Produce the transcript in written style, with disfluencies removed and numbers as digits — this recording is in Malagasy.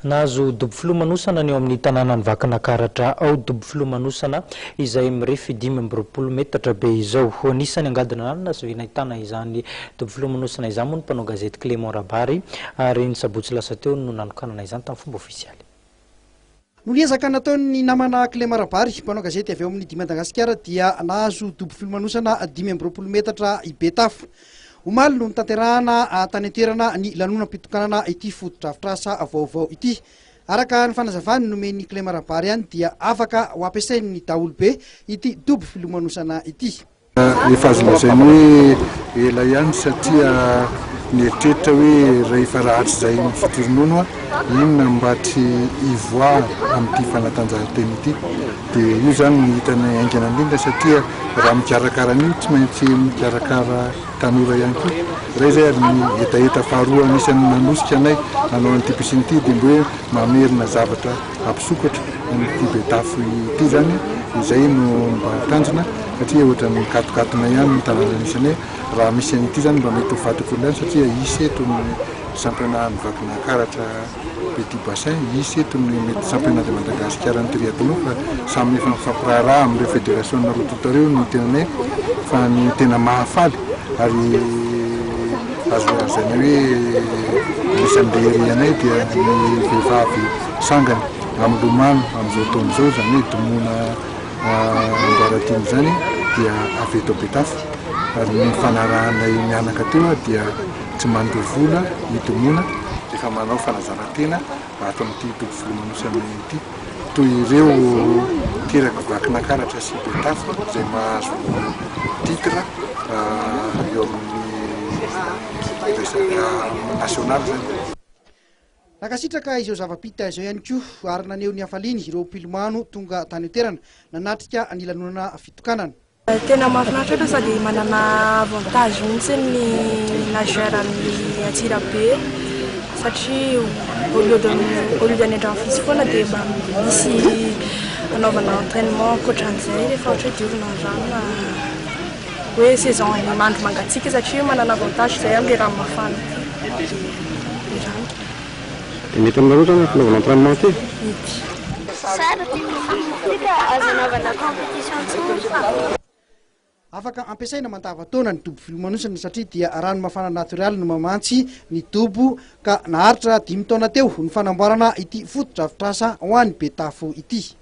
Nahazo dobo filomanosana ny eo amin'ny tanàna ny Vakinakaratra ao dobo filomanosana izay mirefy 5 metatra be izao. Anisany angadina alina sy vinahitana izany dobo filomanosana izany moa ny mpanao gazety Clément Rabary ary ny sabotsy lasa teo no nanokanana izany tamin'ny fomba ofisialy. No niezaka nataon'ny namana Clément Rabary mpanao gazety avy ao amin'ny Madagasikara dia nahazo dobo filomanosana 5 metatra i Betafo. Omaly no tanterahana tany an-toerana ny lanonam-pitokanana ity foto-drafitrasa vaovao ity. Araka ny fanazavany nomen'ny Clément Rabary any dia afaka ho ampiasain'ny daholobe ity dobo filomanosana ity. Efa azo lazaina hoe ela ihany satria nietrehitra hoe rehefa rahatry izay fitoronono inona mba tsy ivoa amin'ity fanatanjahantena ity dia io zany ny hitany aingana indrindra satria raha mikarakara an'io tsy maintsy mikarakara tanora ihany koa. Raha izay ary ny etaeta faharoa anisan'ny nanosika anay nanao an'ity pisiny ity dia mbo hoe mamerina zavatra ampisokatra an'ity Betafo ity zany izay no mba tanjona satria ohatra ny katokatona ihany ny tanàna anisanay raha misy an'ity zany mba mety ho fatok'olona ihany satria isy eto ny championnat ny Vakinakaratra Petit Bassin, isy eto ny mety championnat de Madagasikara ny triathlon fa samy efa mifampiraharaha amin'ireo fédération rototareo ny tenanay fa ny tena mahafaly ary azo lazaina hoe isan'ilay ery anay dia ny vehivavy sangany amilomano amin'izao taona izao zany hoe domona ambaratiny zany dia avy eto Betafo ary ny fanarahanay mianaka teo dia tsy mandoa vola hidomona efa manao fanazarantena ato amin'ity dobo filomanosana ity toy ireo teraka Vakinakaratra sy Betafo izay mahazo titre eo amin'ny resaka nasionaly zany. Nakasitraka izao zava-pita izao ihany koa ary naneho ny hafaliany ireo mpilomano tonga tany an-toerana nanatrika ny lanonana fitokanana. Tena mahafinaritra aloha sady manana avantage mihitsy ny nageur amin'ny Antsirabe satria au lieu d'any an-drano fisy foana dia mba misy anaovana entraînement ankoatran'izay rehefa ohatra hoe diovina ny rano hoe saison mandro mangatsiaka satria manana avantage izay amin'ny rano mafana. Mety aminareo zany fanaovana entraînement ty? Mety. Sara tika azo anaovana compétition tsara. Afaka ampiasaina mandava-taona ny dobo filomanosana satria dia rano mafana natioraly no mamantsy ny dobo ka naharitra 5 taona teo ny fanamboarana ity foto-drafitrasa ho an'ny Betafo ity.